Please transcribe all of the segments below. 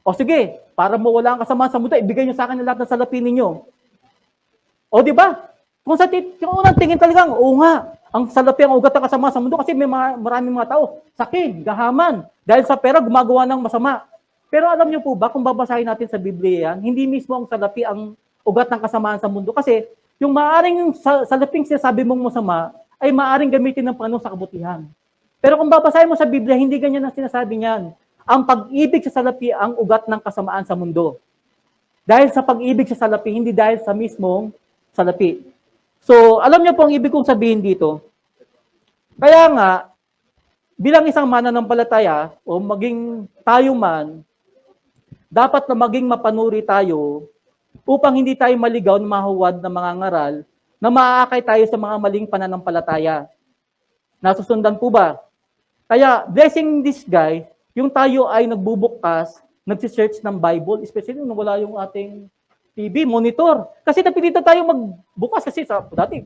O sige, para mawala ang kasamaan sa mundo, ibigay nyo sa akin lahat ng salapi ninyo. O di ba? Kung sa yung unang tingin talagang, oo nga, ang salapi ang ugat ng kasamaan sa mundo kasi may maraming mga tao, sakit, gahaman, dahil sa pera gumagawa ng masama. Pero alam niyo po ba, kung babasahin natin sa Biblia yan, hindi mismo ang salapi ang ugat ng kasamaan sa mundo. Kasi yung maaring salaping sinasabi mong masama, ay maaring gamitin ng Panginoon sa kabutihan. Pero kung babasahin mo sa Biblia, hindi ganyan ang sinasabi niyan. Ang pag-ibig sa salapi ang ugat ng kasamaan sa mundo. Dahil sa pag-ibig sa salapi, hindi dahil sa mismong salapi. So, alam niyo po ang ibig kong sabihin dito. Kaya nga, bilang isang mananampalataya, o maging tayo man, dapat na maging mapanuri tayo upang hindi tayo maligaw na mahuwad ng mga ngaral na maaakay tayo sa mga maling pananampalataya. Nasusundan po ba? Kaya, blessing this guy, yung tayo ay nagbubukas, nagsisearch ng Bible, especially nung wala yung ating TV, monitor. Kasi napilitan tayo magbukas kasi sa dati,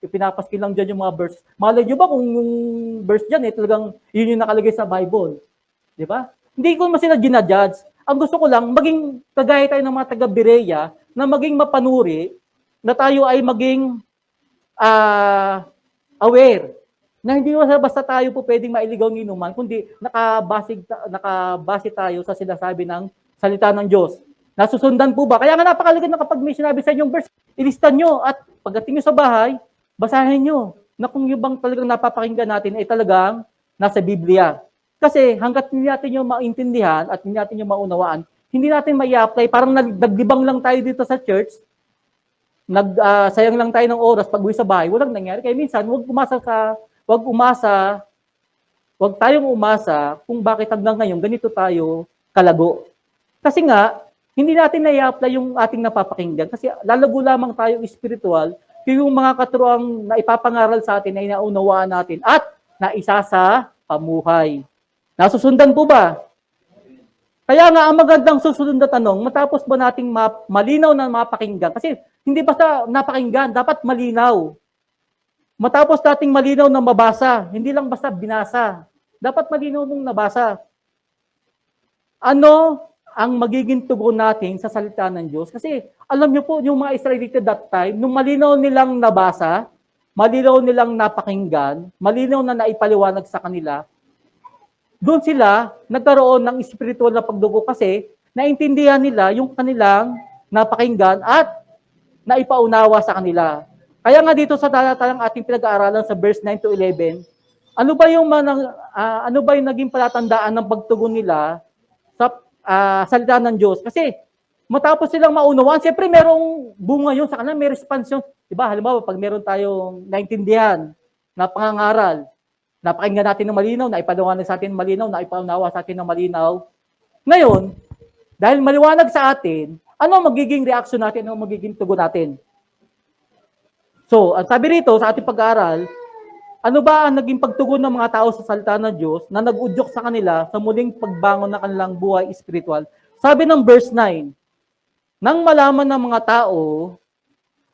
pinapaski lang dyan yung mga verse. Malay nyo ba kung yung verse dyan, talagang yun yung nakalagay sa Bible? Di ba? Hindi ko man sila ginajudge. Ang gusto ko lang, maging kagaya tayo ng mga taga-Berea, na maging mapanuri, na tayo ay maging aware, na hindi basta tayo po pwedeng mailigaw ng inuman, kundi nakabase tayo sa sinasabi ng salita ng Diyos. Nasusundan po ba? Kaya nga napakalaga na kapag may sinabi sa inyong verse, ilista nyo at pagdating nyo sa bahay, basahin nyo na kung yung bang talagang napapakinggan natin ay talagang nasa Biblia. Kasi hanggat hindi natin yung maintindihan at hindi natin yung maunawaan, hindi natin mai-apply. Parang nagdibang lang tayo dito sa church, sayang lang tayo ng oras pag uwi sa bahay, walang nangyari. Kaya minsan, wag tayong umasa kung bakit hanggang ngayon ganito tayo kalago. Kasi nga, hindi natin na-i-apply yung ating napapakinggan kasi lalago lamang tayong spiritual yung mga katuroang na ipapangaral sa atin ay naunawaan natin at naisa sa pamuhay. Nasusundan po ba? Kaya nga, ang magandang susunod na tanong, matapos ba nating malinaw na mapakinggan? Kasi hindi basta napakinggan, dapat malinaw. Matapos nating malinaw na mabasa, hindi lang basta binasa. Dapat malinaw mong nabasa. Ano ang magiging tugon natin sa salita ng Diyos? Kasi alam niyo po, yung mga Israelite that time, nung malinaw nilang nabasa, malinaw nilang napakinggan, malinaw na naipaliwanag sa kanila, doon sila nagkaroon ng spiritual na pagdugo kasi naintindihan nila yung kanilang napakinggan at naipaunawa sa kanila. Kaya nga dito sa talatang ating pinag-aaralan sa verse 9 to 11, ano ba yung naging palatandaan ng pagtugon nila sa salita ng Diyos? Kasi matapos silang maunawaan, siyempre merong bunga yun sa kanila, may response yun. Diba? Halimbawa, pag meron tayong naintindihan na pangangaral, napakinggan natin ng malinaw, naipaliwanag sa atin ng malinaw, naipaunawa sa atin ng malinaw. Ngayon, dahil maliwanag sa atin, ano magiging reaction natin, ano magiging tugon natin? So, ang sabi rito sa ating pag-aaral, ano ba ang naging pagtugon ng mga tao sa salita ng Diyos na nag-udyok sa kanila sa muling pagbangon ng kanilang buhay spiritual? Sabi ng verse 9, nang malaman ng mga tao,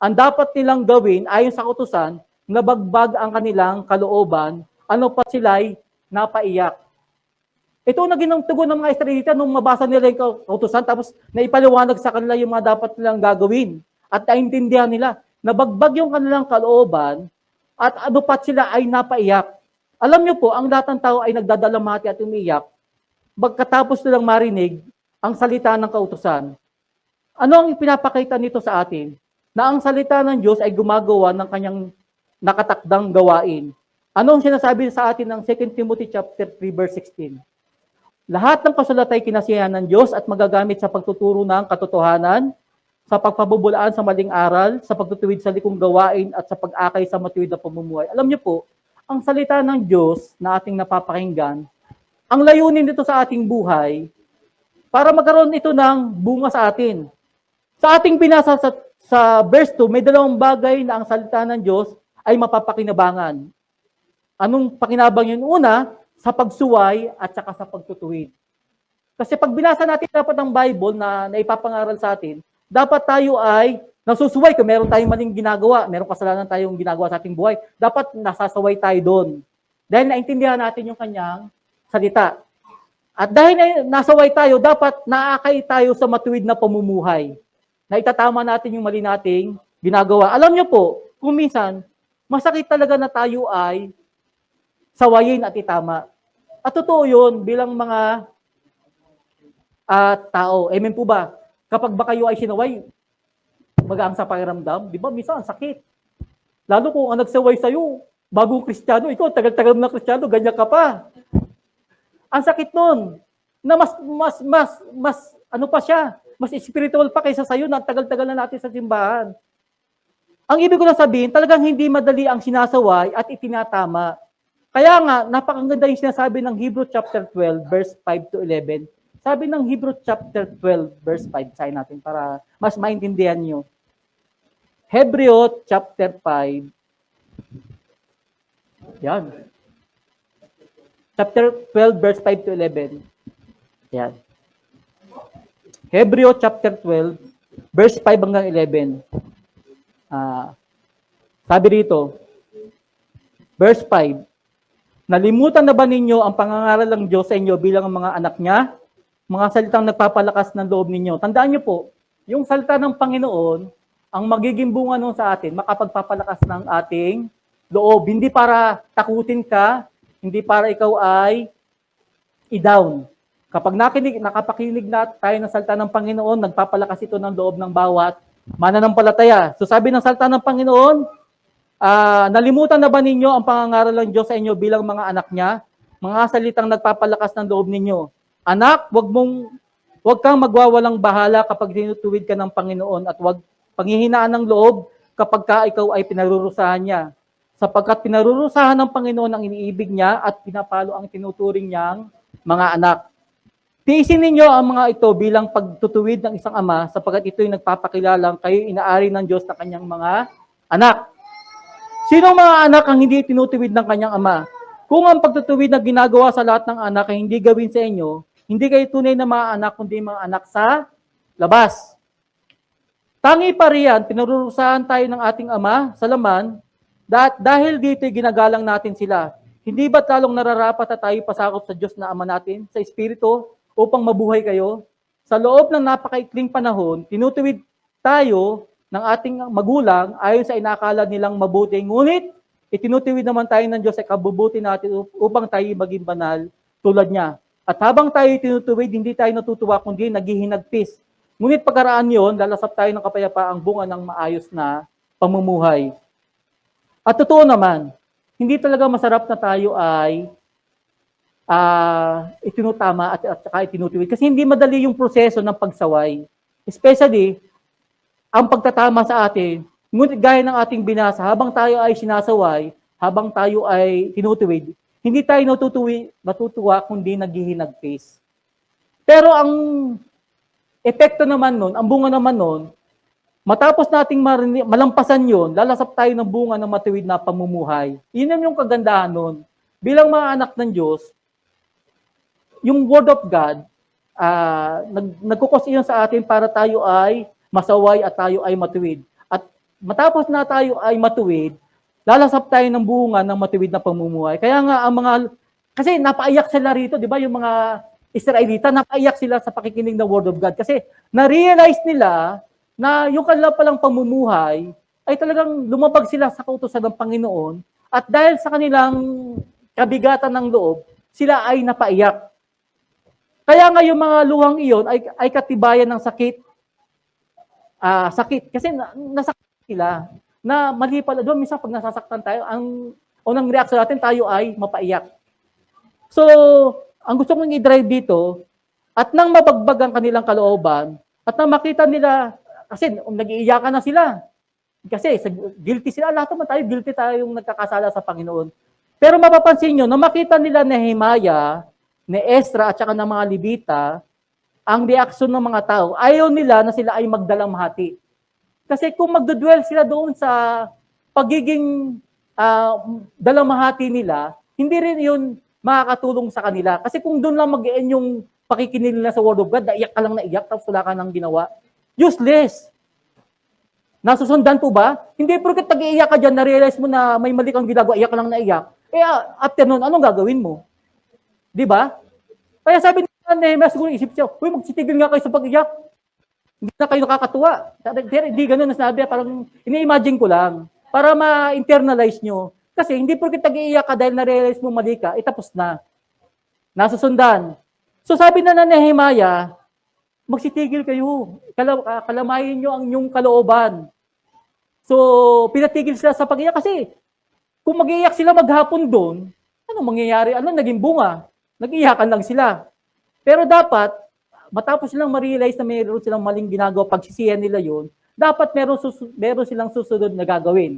ang dapat nilang gawin ayon sa kautusan, nabagbag ang kanilang kalooban, ano pa sila'y napaiyak. Ito naging tugon ng mga Israelita nung mabasa nila yung kautusan, tapos naipaliwanag sa kanila yung mga dapat nilang gagawin. At naintindihan nila, nabagbag yung kanilang kalooban, at ano pa sila ay napaiyak. Alam niyo po, ang lahat ng tao ay nagdadalamhati at umiiyak, pagkatapos nilang marinig ang salita ng kautusan. Ano ang ipinapakita nito sa atin? Na ang salita ng Diyos ay gumagawa ng kanyang nakatakdang gawain. Ano ang sinasabi sa atin ng 2 Timothy chapter 3 verse 16? Lahat ng kasulat ay kinasiyahan ng Diyos at magagamit sa pagtuturo ng katotohanan, sa pagpabubulaan sa maling aral, sa pagtutuwid sa likong gawain at sa pag-akay sa matuwid na pamumuhay. Alam niyo po, ang salita ng Diyos na ating napapakinggan, ang layunin nito sa ating buhay, para magkaroon ito ng bunga sa atin. Sa ating binasa sa verse 2, may dalawang bagay na ang salita ng Diyos ay mapapakinabangan. Anong pakinabang yun? Una, sa pagsuway at saka sa pagtutuwid. Kasi pag binasa natin dapat ang Bible na ipapangaral sa atin, dapat tayo ay nasusuway kung meron tayong maling ginagawa, meron kasalanan tayong ginagawa sa ating buhay, dapat nasasaway tayo doon. Dahil naintindihan natin yung kanyang salita. At dahil nasaway tayo, dapat naakay tayo sa matuwid na pamumuhay. Na itatama natin yung mali nating ginagawa. Alam niyo po, kung minsan, masakit talaga na tayo ay sawayin at itama. At totoo yun bilang mga tao. Amen po ba? Kapag ba kayo ay sinaway, magaang sa pakiramdam, di ba? Minsan, ang sakit. Lalo kung ang nagsaway sa'yo, bagong Kristiyano, ikaw, tagal-tagal na Kristiyano, ganyan ka pa. Ang sakit nun, na ano pa siya, mas spiritual pa kaysa sa'yo, na tagal-tagal na natin sa simbahan. Ang ibig ko na sabihin, talagang hindi madali ang sinasaway at itinatama. Kaya nga, napakaganda yung sinasabi ng Hebrew chapter 12, verse 5 to 11. Sabi ng Hebrew chapter 12, verse 5, sayin natin para mas maintindihan nyo. Hebrew chapter 5, yan. Chapter 12, verse 5 to 11. Yan. Hebrew chapter 12, verse 5 hanggang 11. Sabi rito, verse 5, nalimutan na ba ninyo ang pangangaral ng Diyos sa inyo bilang mga anak niya? Mga salitang nagpapalakas ng loob ninyo. Tandaan niyo po, yung salita ng Panginoon, ang magiging bunga nun sa atin, makapagpapalakas ng ating loob. Hindi para takutin ka, hindi para ikaw ay i-down. Kapag nakapakinig na tayo ng salita ng Panginoon, nagpapalakas ito ng loob ng bawat mananampalataya. So sabi ng salita ng Panginoon, nalimutan na ba ninyo ang pangangaral ng Diyos sa inyo bilang mga anak niya? Mga salitang nagpapalakas ng loob ninyo. Anak, wag kang magwawalang bahala kapag tinutuwid ka ng Panginoon at wag panghihinaan ng loob kapag ikaw ay pinarurusahan niya. Sapagkat pinarurusahan ng Panginoon ang iniibig niya at pinapalo ang tinuturing niyang mga anak. Tiisin ninyo ang mga ito bilang pagtutuwid ng isang ama sapagkat ito'y nagpapakilalang kayo inaari ng Diyos na kanyang mga anak. Sino mga anak ang hindi tinutuwid ng kanyang ama? Kung ang pagtutuwid na ginagawa sa lahat ng anak ay hindi gawin sa inyo, hindi kayo tunay na mga anak, kundi mga anak sa labas. Tangi pa riyan, pinarurusahan tayo ng ating ama sa laman, dahil dito'y ginagalang natin sila. Hindi ba't lalong nararapat na tayo pasakop sa Diyos na Ama natin, sa Espiritu, upang mabuhay kayo? Sa loob ng napakaikling panahon, tinutuwid tayo ng ating magulang ayon sa inakala nilang mabuti. Ngunit, itinutuwid naman tayo ng Diyos sa kabubuti natin upang tayo maging banal tulad niya. At habang tayo tinutuwid, hindi tayo natutuwa kundi naghihinagpis. Ngunit pagkaraan yon, lalasap tayo ng kapayapaang bunga ng maayos na pamumuhay. At totoo naman, hindi talaga masarap na tayo ay itinutama at saka itinutuwid. Kasi hindi madali yung proseso ng pagsaway. Especially, ang pagtatama sa atin, ngunit gaya ng ating binasa, habang tayo ay sinasaway, habang tayo ay tinutuwid, hindi tayo natutuwa kundi naghihinagpis. Pero ang epekto naman nun, ang bunga naman nun, matapos nating malampasan yon, lalasap tayo ng bunga ng matuwid na pamumuhay. Yun yung kagandahan nun. Bilang mga anak ng Diyos, yung Word of God, nagkukos iyon sa atin para tayo ay masaway at tayo ay matuwid. At matapos na tayo ay matuwid, lalasap tayo ng bunga ng matuwid na pamumuhay. Kaya nga kasi napaiyak sila rito, di ba? Yung mga Israelita, napaiyak sila sa pakikinig ng Word of God. Kasi na-realize nila na yung kanila palang pamumuhay ay talagang lumabag sila sa kautusan ng Panginoon at dahil sa kanilang kabigatan ng loob, sila ay napaiyak. Kaya nga yung mga luhang iyon ay katibayan ng sakit. Sakit. Kasi nasakit sila. Na mali pala. Doon, minsan pag nasasaktan tayo, ang unang reaksyon natin, tayo ay mapaiyak. So, ang gusto kong i-drive dito, at nang mabagbag ang kanilang kalooban, at nang makita nila, kasi nag-iiyakan na sila. Kasi guilty sila. Lahat naman tayo, guilty tayong nagkakasala sa Panginoon. Pero mapapansin nyo, na makita nila ni Nehemiah, ni Ezra at saka ng mga Levita, ang reaksyon ng mga tao, ayaw nila na sila ay magdalamhati. Kasi kung magdudwell sila doon sa pagiging dalamhati nila, hindi rin yun makakatulong sa kanila. Kasi kung doon lang mag-end yung pakikinig nila sa Word of God, naiyak ka lang naiyak, tapos wala ka nang ginawa, useless. Nasusundan po ba? Hindi porket nag-iiyak ka dyan, na-realize mo na may mali kang ginagawa, iyak ka lang naiyak. After nun, anong gagawin mo? Di ba? Kaya sabi ni Nehemiah, siguro isip siya, uy, magsitigil nga kayo sa pag-iyak. Hindi na kayo nakakatuwa. Hindi ganun na sabi, parang ini-imagine ko lang para ma-internalize nyo. Kasi hindi porket tag-iiyak ka dahil na-realize mo mali ka, tapos na. Nasusundan. So sabi na Nehemiah, magsitigil kayo. Kalamayin nyo ang inyong kalooban. So, pinatigil sila sa pag-iyak kasi kung mag-iiyak sila maghapon doon, ano mangyayari? Ano naging bunga? Nag-iyakan lang sila. Pero dapat, matapos silang ma-realize na mayroon silang maling ginagawa, pagsisihan nila yun, dapat meron silang susunod na gagawin.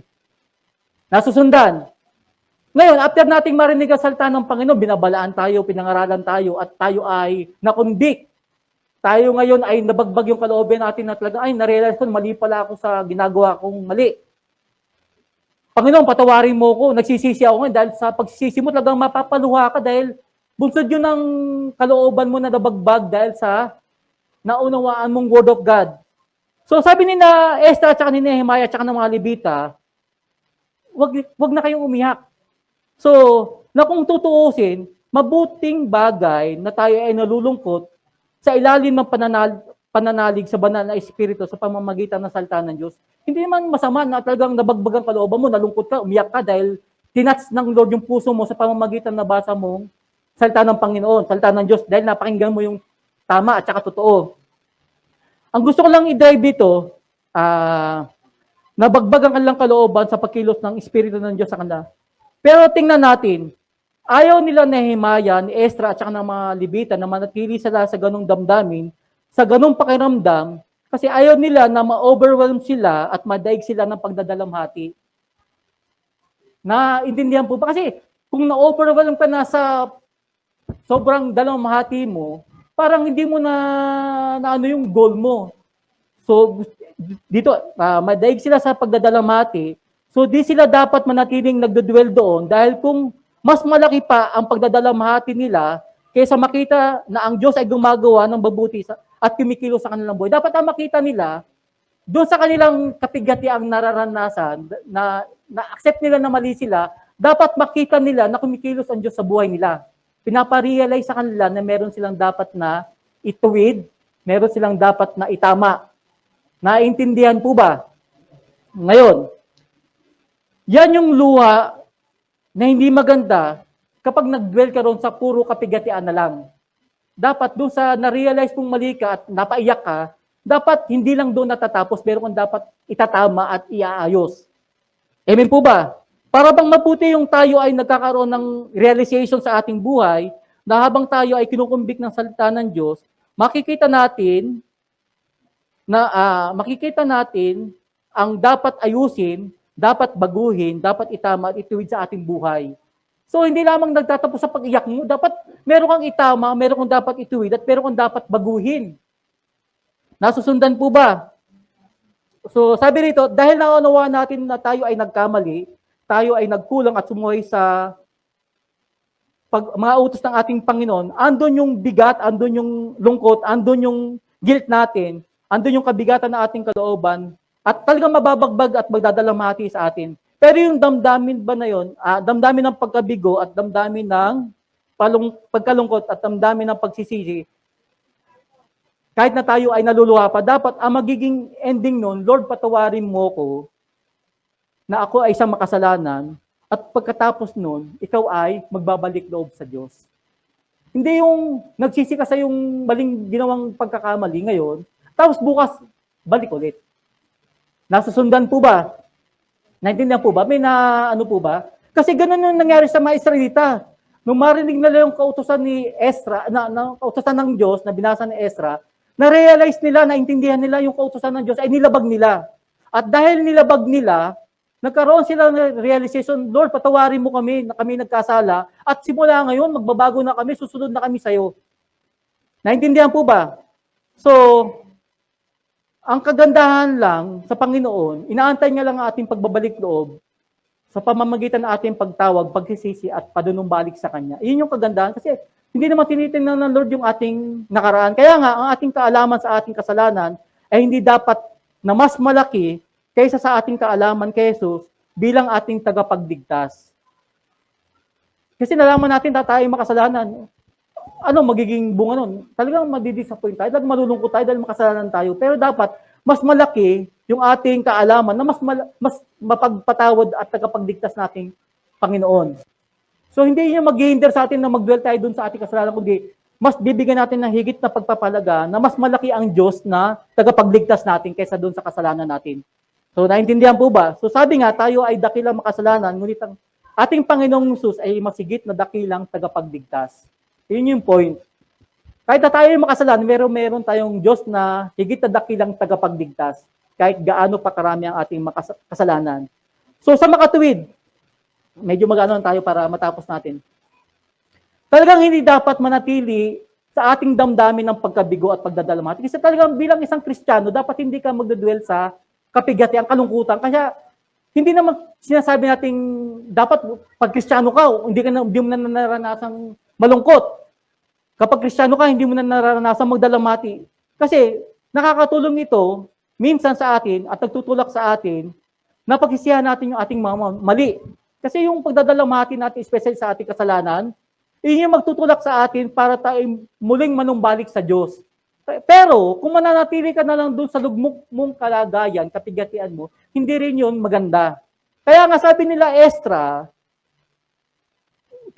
Nasusundan. Ngayon, after nating marinig ang salita ng Panginoon, binabalaan tayo, pinangaralan tayo, at tayo ay nakonvict. Tayo ngayon ay nabagbag yung kalooban natin na talaga, ay, narealize ko, mali pala ako sa ginagawa kong mali. Panginoon, patawarin mo ko. Nagsisisi ako ngayon dahil sa pagsisisi mo talagang mapapaluha ka dahil bunsod yun ng kalooban mo na nabagbag dahil sa naunawaan mong word of God. So sabi ni na Esther at saka ni Nehemiah at saka ng mga Levita, wag na kayong umiyak. So, na kung tutuusin, mabuting bagay na tayo ay nalulungkot sa ilalim ng pananalig sa banal na espiritu sa pamamagitan ng salita ng Diyos. Hindi naman masama na talagang nabagbag ang kalooban mo, nalungkot ka, umiyak ka dahil tinats ng Lord yung puso mo sa pamamagitan na basa mong salita ng Panginoon, salita ng Diyos, dahil napakinggan mo yung tama at saka totoo. Ang gusto ko lang i-drive dito, nabagbag ang kanilang kalooban sa pagkilos ng espiritu ng Diyos sa kanila. Pero tingnan natin, ayaw nila Nehemiah, ni Ezra at saka ng mga Levita na manatili sila sa ganong damdamin, sa ganong pakiramdam, kasi ayaw nila na ma-overwhelm sila at madaig sila ng pagdadalamhati. Naintindihan po ba? Kasi kung na-overwhelm ka na sa sobrang dalamhati mo, parang hindi mo na ano yung goal mo. So, dito, madaig sila sa pagdadalamhati, so di sila dapat manatiling nagdudwell doon dahil kung mas malaki pa ang pagdadalamhati nila kaysa makita na ang Diyos ay gumagawa ng mabuti at kumikilos sa kanilang buhay. Dapat ang makita nila, doon sa kanilang kapigatiang nararanasan, na accept nila na mali sila, dapat makita nila na kumikilos ang Diyos sa buhay nila. Pinaparealize sa kanila na meron silang dapat na ituwid, meron silang dapat na itama. Naintindihan po ba? Ngayon, yan yung luha na hindi maganda kapag nag-dwell ka ron sa puro kapigatian na lang. Dapat doon sa na-realize mong mali ka at napaiyak ka, dapat hindi lang doon natatapos, meron kang dapat itatama at iaayos. Amen po ba? Para bang mabuti yung tayo ay nagkakaroon ng realization sa ating buhay, na habang tayo ay kinukumbik ng salita ng Diyos, makikita natin ang dapat ayusin, dapat baguhin, dapat itama at ituwid sa ating buhay. So, hindi lamang nagtatapos sa pag-iyak mo. Dapat meron kang itama, meron kang dapat ituwid, at meron kang dapat baguhin. Nasusundan po ba? So, sabi rito, dahil naunawa natin na tayo ay nagkamali, tayo ay nagkulang at sumuhay sa mga utos ng ating Panginoon, andun yung bigat, andun yung lungkot, andun yung guilt natin, andun yung kabigatan ng ating kalooban, at talagang mababagbag at magdadalamhati sa atin. Pero yung damdamin ba na yun, damdamin ng pagkabigo at damdamin ng pagkalungkot at damdamin ng pagsisisi, kahit na tayo ay naluluha pa, dapat ang magiging ending nun, Lord, patawarin mo ko na ako ay isang makasalanan at pagkatapos nun, ikaw ay magbabalik loob sa Diyos. Hindi yung nagsisi ka sa yung maling ginawang pagkakamali ngayon, tapos bukas, balik ulit. Nasusundan po ba? Naintindihan po ba? May ano po ba? Kasi ganun yung nangyari sa mga Israelita. Nung marinig nila yung kautusan ni Ezra, kautusan ng Diyos na binasa ni Ezra, na-realize nila, naintindihan nila yung kautusan ng Diyos ay nilabag nila. At dahil nilabag nila, nagkaroon sila ng realization, Lord, patawarin mo kami na kami nagkasala at simula ngayon, magbabago na kami, susunod na kami sa'yo. Naintindihan po ba? So, ang kagandahan lang sa Panginoon, inaantay niya lang ang ating pagbabalik loob sa pamamagitan ng ating pagtawag, pagsisisi at panunumbalik sa Kanya. Iyon yung kagandahan kasi hindi naman tinitingnan ng Lord yung ating nakaraan. Kaya nga, ang ating kaalaman sa ating kasalanan ay hindi dapat na mas malaki kaysa sa ating kaalaman kay Jesus bilang ating tagapagligtas. Kasi nalaman natin na tayo makasalanan. ano magiging bunga nun? Talagang madidisappoint tayo, dahil malulungkot tayo, dahil makasalanan tayo. Pero dapat, mas malaki yung ating kaalaman na mas mapagpatawad at tagapagligtas nating Panginoon. So hindi niya mag-hinder sa atin na mag-dwell tayo dun sa ating kasalanan, kundi mas bibigyan natin ng higit na pagpapalaga na mas malaki ang Diyos na tagapagligtas natin kaysa dun sa kasalanan natin. So naintindihan po ba? So sabi nga, tayo ay dakilang makasalanan, ngunit ang ating Panginoong Jesus ay masigit na dakilang tagapagligtas. Yun yung point. Kahit na tayo ay makasalanan, meron tayong Diyos na higit na dakilang tagapagligtas, kahit gaano pa karami ang ating kasalanan. So sa makatuwid, medyo mag-ano tayo para matapos natin. Talagang hindi dapat manatili sa ating damdamin ng pagkabigo at pagdadalamhati. Kasi talagang bilang isang Kristiyano, dapat hindi ka magdudwell sa kapigatian, kalungkutan. Kaya hindi naman sinasabi nating dapat pag Kristiyano ka, hindi mo na naranasang malungkot. Kapag Kristiyano ka, hindi mo na naranasang magdalamhati. Kasi nakakatulong ito minsan sa atin at nagtutulak sa atin na pagsisihan natin yung ating mga mali. Kasi yung pagdadalamhati natin, especially sa ating kasalanan, yun yung magtutulak sa atin para tayo muling manumbalik sa Diyos. Pero kung mananatili ka na lang doon sa lugmok mong kalagayan, kapigatian mo, hindi rin yun maganda. Kaya nga sabi nila, Estra,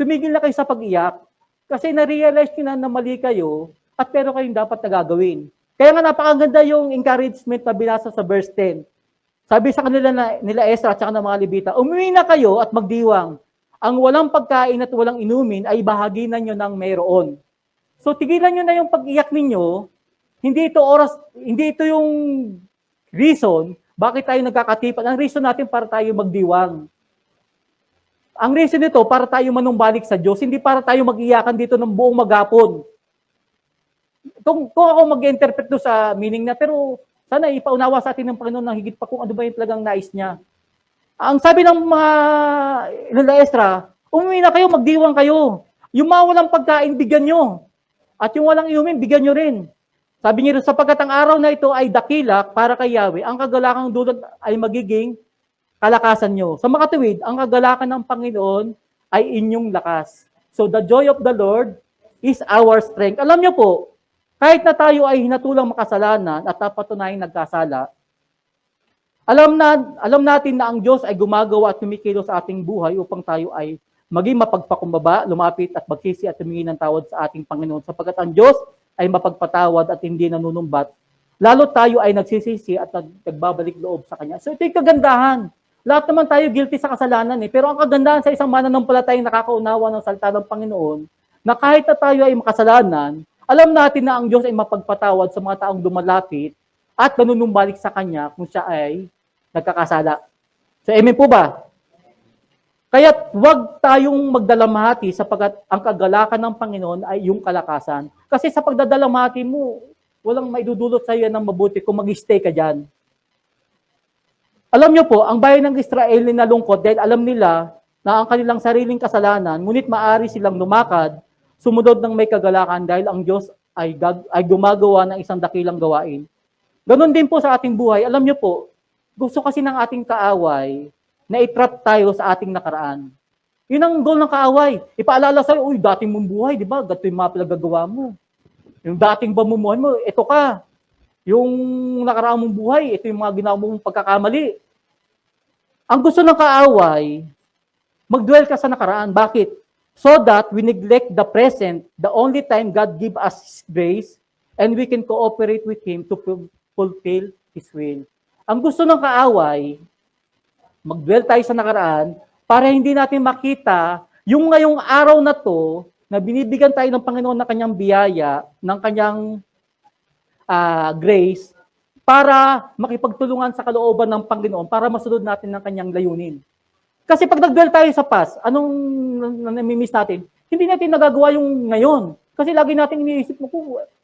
tumigil na kayo sa pag-iyak kasi na-realize nyo na mali kayo at pero kayong dapat na gagawin. Kaya nga napakaganda yung encouragement na binasa sa verse 10. Sabi sa kanila nila Esra at saka ng mga Levita, umuwi na kayo at magdiwang. Ang walang pagkain at walang inumin ay bahagi na nyo ng mayroon. So tigilan nyo na yung pag-iyak ninyo. Hindi ito yung reason bakit tayo nagkakatipan. Ang reason natin para tayo magdiwang. Ang reason nito para tayo manumbalik sa Diyos, hindi para tayo mag-iyakan dito ng buong maghapon. Kung ako mag-interpret do sa meaning na, pero sana ipaunawa sa atin ng Panginoon ng higit pa kung ano ba yung talagang nais niya. Ang sabi ng mga nila Estra, umuwi na kayo, magdiwang kayo. Yung mga walang pagkain, bigyan nyo. At yung walang inumin, bigyan nyo rin. Sabi niyo, sapagkat ang araw na ito ay dakila para kay Yahweh, ang kagalakang dulot ay magiging kalakasan nyo. Sa makatuwid, ang kagalakan ng Panginoon ay inyong lakas. So the joy of the Lord is our strength. Alam niyo po, kahit na tayo ay hinatulang makasalanan at napatunayang nagkasala, alam natin na ang Diyos ay gumagawa at kumikilos sa ating buhay upang tayo ay maging mapagpakumbaba, lumapit at magsisi at humingi ng tawad sa ating Panginoon. Sapagkat ang Diyos ay mapagpatawad at hindi nanunumbat, lalo tayo ay nagsisisi at nagbabalik loob sa Kanya. So ito yung kagandahan. Lahat naman tayo guilty sa kasalanan pero ang kagandahan sa isang mananampalatayang nakakaunawa ng salita ng Panginoon, na kahit na tayo ay makasalanan, alam natin na ang Diyos ay mapagpatawad sa mga taong dumalapit at nanunumbalik sa Kanya kung siya ay nagkakasala. So, amen po ba? Kaya huwag tayong magdalamhati sapagkat ang kagalakan ng Panginoon ay yung kalakasan. Kasi sa pagdadalamhati mo, walang maidudulot sa iyo ng mabuti kung mag-stay ka dyan. Alam niyo po, ang bayan ng Israel ay nalungkot dahil alam nila na ang kanilang sariling kasalanan, ngunit maaari silang lumakad, sumunod ng may kagalakan dahil ang Diyos ay gumagawa ng isang dakilang gawain. Ganon din po sa ating buhay. Alam niyo po, gusto kasi ng ating kaaway na i-trap tayo sa ating nakaraan. Yun ang goal ng kaaway. Ipaalala sa'yo, uy, dating mong buhay, di ba? Gato yung mga pinagagawa mo. Yung dating pamumuhay mo, ito ka. Yung nakaraang mong buhay, ito yung mga ginawa mong pagkakamali. Ang gusto ng kaaway, mag-dwell ka sa nakaraan. Bakit? So that we neglect the present, the only time God give us His grace, and we can cooperate with Him to fulfill His will. Ang gusto ng kaaway, mag-dwell tayo sa nakaraan para hindi natin makita yung ngayong araw na to na binibigyan tayo ng Panginoon na kanyang biyaya, ng kanyang grace, para makipagtulungan sa kalooban ng Panginoon para masunod natin ng kanyang layunin. Kasi pag nag-dwell tayo sa past, anong namimiss natin? Hindi natin nagagawa yung ngayon. Kasi lagi natin iniisip mo,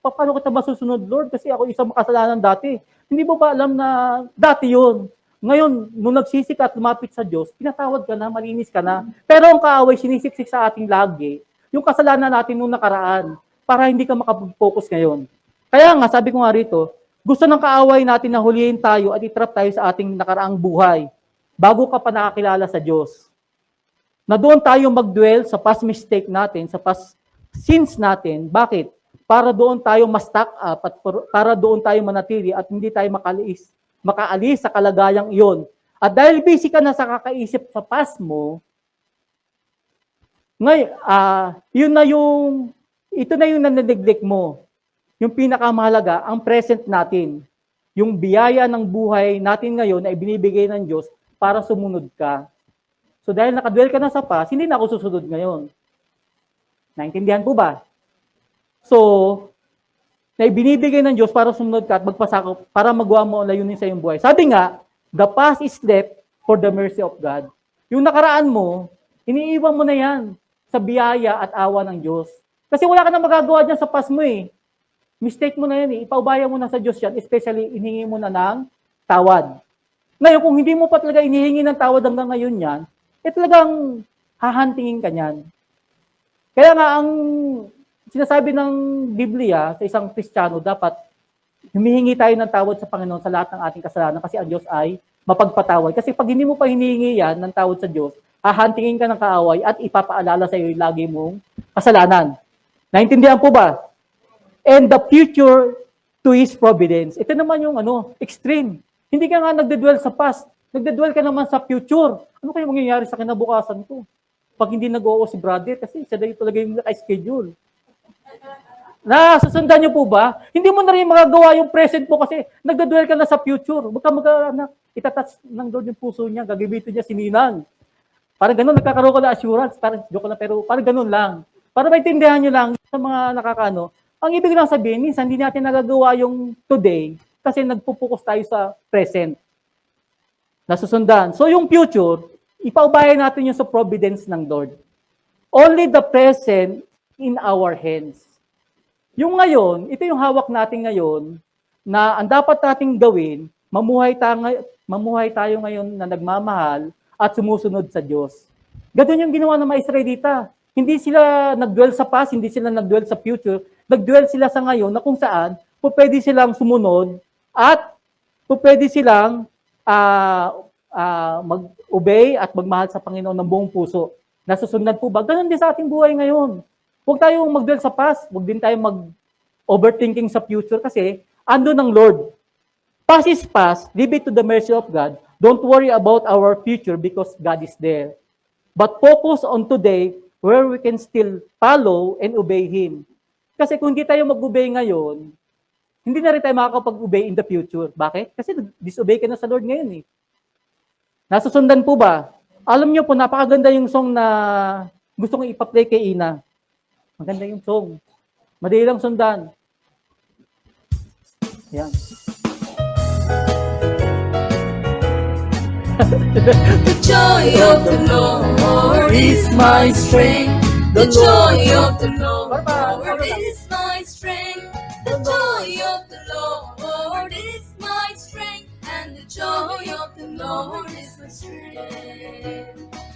paano kita masusunod, Lord? Kasi ako isang makasalanan dati. Hindi mo ba alam na dati yun? Ngayon, nung nagsisi ka at lumapit sa Diyos, pinatawad ka na, malinis ka na. Pero ang kaaway, sinisiksik sa ating lagi, yung kasalanan natin nung nakaraan, para hindi ka makapag-focus ngayon. Kaya nga, sabi ko nga rito, gusto ng kaaway natin na hulihin tayo at itrap tayo sa ating nakaraang buhay bago ka pa nakakilala sa Diyos. Na doon tayo mag-dwell sa past mistake natin, sa past sins natin. Bakit? Para doon tayo ma-stack up at para doon tayo manatili at hindi tayo makaalis sa kalagayang iyon. At dahil busy ka na sa kakaisip sa past mo, ngayon, ito na yung nanneglect mo. Yung pinakamahalaga, ang present natin. Yung biyaya ng buhay natin ngayon na ibinibigay ng Diyos para sumunod ka. So dahil nakadwell ka na sa past, hindi na ako susunod ngayon. Naintindihan po ba? So, na ibinibigay ng Diyos para sumunod ka at magpasakop, para magawa mo ang layunin sa iyong buhay. Sabi nga, the past is left for the mercy of God. Yung nakaraan mo, iniiwan mo na yan sa biyaya at awa ng Diyos. Kasi wala ka na magagawa dyan sa past mo eh. Mistake mo na yan eh. Ipaubaya mo na sa Diyos yan, especially inihingi mo na ng tawad. Ngayon, kung hindi mo pa talaga inihingi ng tawad hanggang ngayon yan, talagang hahantingin ka niyan. Kaya nga ang sinasabi ng Biblia sa isang Kristiyano, dapat humihingi tayo ng tawad sa Panginoon sa lahat ng ating kasalanan kasi ang Diyos ay mapagpatawad. Kasi pag hindi mo pa hinihingi yan ng tawad sa Diyos, hahantingin ka ng kaaway at ipapaalala sa iyo yung lagi mong kasalanan. Naintindihan po ba? And the future to His providence. Ito naman yung extreme. Hindi ka nga nagdedwell sa past. Nagdedwell ka naman sa future. Ano kaya mangyayari sa kinabukasan ko? Pag hindi nag-oo si brother, kasi siya dahil talaga yung schedule. Susundan niyo po ba? Hindi mo na rin magagawa yung present mo kasi nagdedwell ka na sa future. Huwag ka itatouch ng Lord yung puso niya, gagamitin niya si Ninang. Parang ganun, nagkakaroon ka na assurance. Parang joke lang, pero parang ganun lang. Para maintindihan niyo lang sa mga nakakano, ang ibig lang sabihin, minsan hindi natin nagagawa yung today kasi nagpupokus tayo sa present. Nasusundan. So yung future, ipaubayan natin yung sa providence ng Lord. Only the present in our hands. Yung ngayon, ito yung hawak natin ngayon na ang dapat nating gawin, mamuhay tayo ngayon na nagmamahal at sumusunod sa Diyos. Ganun yung ginawa ng mga Israelita. Hindi sila nagdwell sa past, hindi sila nagdwell sa future, nagdwell sila sa ngayon na kung saan pwede silang sumunod at pwede silang mag-obey at magmahal sa Panginoon ng buong puso. Nasusundan po ba? Ganun din sa ating buhay ngayon. Huwag tayong mag-dwell sa past, huwag din tayong mag-overthinking sa future kasi ando ng Lord. Past is past, leave it to the mercy of God. Don't worry about our future because God is there. But focus on today where we can still follow and obey Him. Kasi kung hindi tayo mag-obey ngayon, hindi na rin tayo makakapag-obey in the future. Bakit? Kasi disobey ka na sa Lord ngayon eh. Nasusundan po ba? Alam niyo po, napakaganda yung song na gusto kong ipa-play kay Ina. Maganda yung song. Madali lang sundan. Yan. The joy of the Lord is my strength. The joy of the Lord is my strength. The joy of the Lord is my strength. And the joy of the Lord is my strength.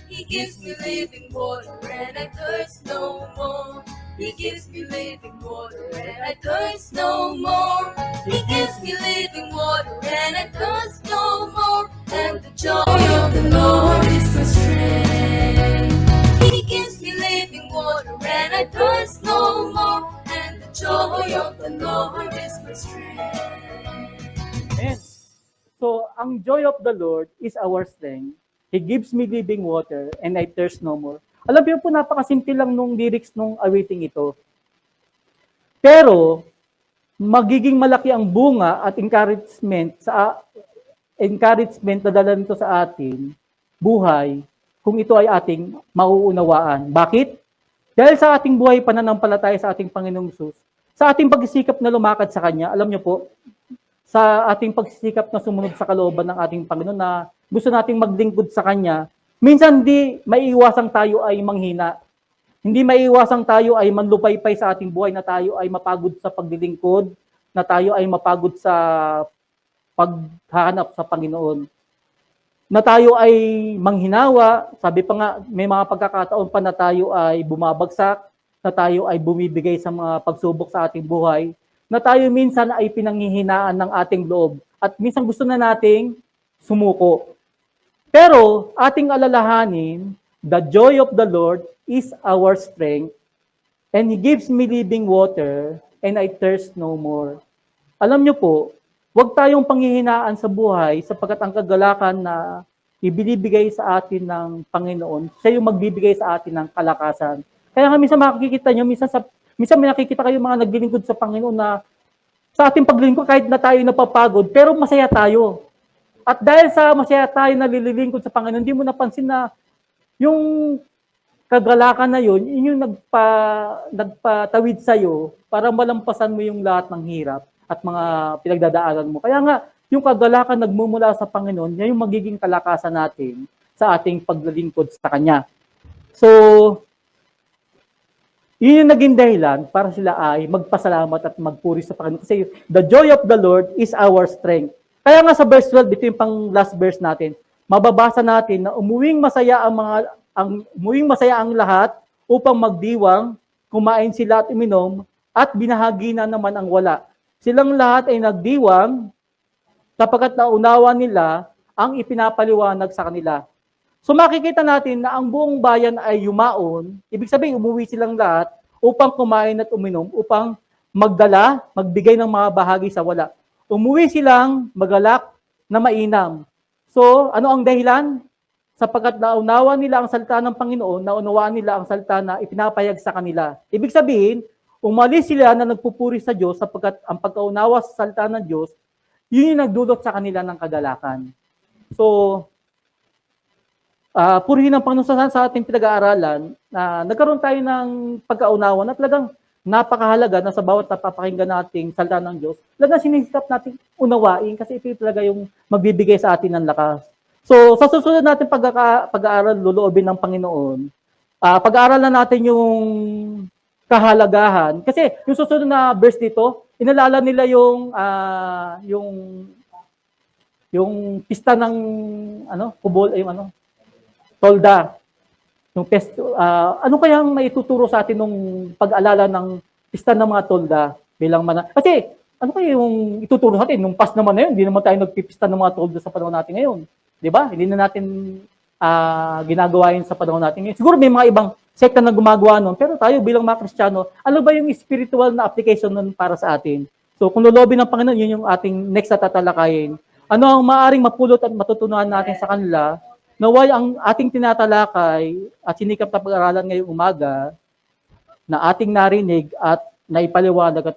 He gives me living water and I thirst no more. He gives me living water and I thirst no more. He gives me living water and I thirst no more. And the joy of the Lord is my strength. He gives me living water and I thirst no more. And the joy of the Lord is my strength. Amen. So, ang joy of the Lord is our strength. He gives me living water and I thirst no more. Alam niyo po, napakasimple lang nung lyrics nung awiting ito. Pero, magiging malaki ang bunga at encouragement na dala nito sa atin, buhay, kung ito ay ating mauunawaan. Bakit? Dahil sa ating buhay pananampalataya sa ating Panginoong Hesus, sa ating pagsisikap na lumakad sa Kanya, alam niyo po, sa ating pagsisikap na sumunod sa kalooban ng ating Panginoon na gusto nating maglingkod sa Kanya, minsan hindi maiiwasang tayo ay manghina. Hindi maiiwasang tayo ay manlupaypay sa ating buhay na tayo ay mapagod sa paglilingkod, na tayo ay mapagod sa paghahanap sa Panginoon. Na tayo ay manghinawa, sabi pa nga, may mga pagkakataon pa na tayo ay bumabagsak, na tayo ay bumibigay sa mga pagsubok sa ating buhay, na tayo minsan ay pinanghihinaan ng ating loob, at minsan gusto na nating sumuko. Pero ating alalahanin, the joy of the Lord is our strength. And He gives me living water, and I thirst no more. Alam niyo po, huwag tayong panghihinaan sa buhay sapagkat ang kagalakan na ibinibigay sa atin ng Panginoon, siya yung magbibigay sa atin ng kalakasan. Kaya nga minsan makikita nyo, minsan may nakikita kayo mga naglilingkod sa Panginoon na sa ating paglingkod, kahit na tayo napapagod, pero masaya tayo. At dahil sa masaya tayo na nililingkod sa Panginoon, hindi mo napansin na yung kagalakan na yun yung nagpatawid sa'yo para malampasan mo yung lahat ng hirap at mga pinagdadaanan mo. Kaya nga, yung kagalakan nagmumula sa Panginoon, yan yung magiging kalakasan natin sa ating paglilingkod sa Kanya. So, yun yung naging dahilan para sila ay magpasalamat at magpuri sa Panginoon. Kasi the joy of the Lord is our strength. Kaya nga sa verse 12, ito yung pang last verse natin, mababasa natin na umuwing masaya ang lahat upang magdiwang, kumain sila at uminom, at binahagi na naman ang wala. Silang lahat ay nagdiwang sapagkat naunawa nila ang ipinapaliwanag sa kanila. So makikita natin na ang buong bayan ay yumaon, ibig sabihin umuwi silang lahat upang kumain at uminom, upang magbigay ng mga bahagi sa wala. Umuwi silang magalak na mainam. So ano ang dahilan? Sapagkat naunawa nila ang salita ng Panginoon, naunawaan nila ang salita na ipinapayag sa kanila. Ibig sabihin, umalis sila na nagpupuri sa Diyos sapagkat ang pagkaunawa sa salita ng Diyos, yun yung nagdulot sa kanila ng kagalakan. So, purihin ang Panginoon sa ating pinag-aaralan na nagkaroon tayo ng pagkaunawa na talagang napakahalaga na sa bawat napapakinggan nating salita ng Diyos, talagang sinisikap natin unawain kasi ito talaga yung magbibigay sa atin ng lakas. So, sa susunod natin pag-aaral, luluobin ng Panginoon, pag-aaralan natin yung kahalagahan. Kasi yung susunod na verse dito, inalala nila yung pista ng kubol, tolda. Yung ano kayang maituturo sa atin nung pag-alala ng pista ng mga tolda bilang kasi ano kaya yung ituturo sa atin nung past naman na yun, hindi naman tayo nagpipista ng mga tolda sa panahon natin ngayon. 'Di ba? Hindi na natin ginagawa yun sa panahon natin ngayon. Siguro may mga ibang sekta na gumagawa nun, pero tayo bilang mga Kristiyano, ano ba yung spiritual na application nun para sa atin? So kung lulobin ng Panginoon, yun yung ating next na tatalakayin. Ano ang maaring mapulot at matutunan natin sa kanila, naway ang ating tinatalakay at sinikap na pag-aralan ngayong umaga, na ating narinig at naipaliwanag at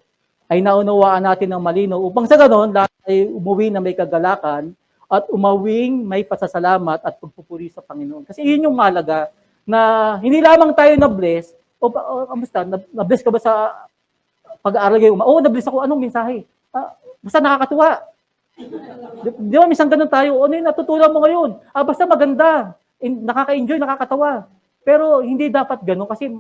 ay naunawaan natin ng malinaw upang sa ganon, lahat ay umuwi na may kagalakan at umawing may pasasalamat at pagpupuri sa Panginoon. Kasi yun yung mahalaga na hindi lamang tayo na-bless, kamusta, na-bless ka ba sa pag-aaral ngayong umaga? Na-bless ako, anong mensahe? Basta nakakatuwa. Di ba, minsan ganun tayo, ano yung natutunan mo ngayon? Basta maganda, nakaka-enjoy, nakakatawa. Pero hindi dapat ganun kasi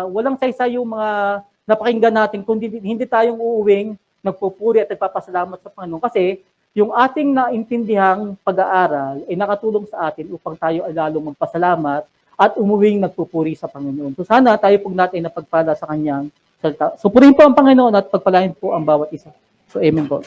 walang saysay yung mga napakinggan natin kung hindi tayong uuwing nagpupuri at nagpapasalamat sa Panginoon. Kasi yung ating naintindihang pag-aaral ay nakatulong sa atin upang tayo ay lalong magpasalamat at umuwing nagpupuri sa Panginoon. So sana tayo po natin napagpala sa kanyang salita. So purihin po ang Panginoon at pagpalain po ang bawat isa. So amen po.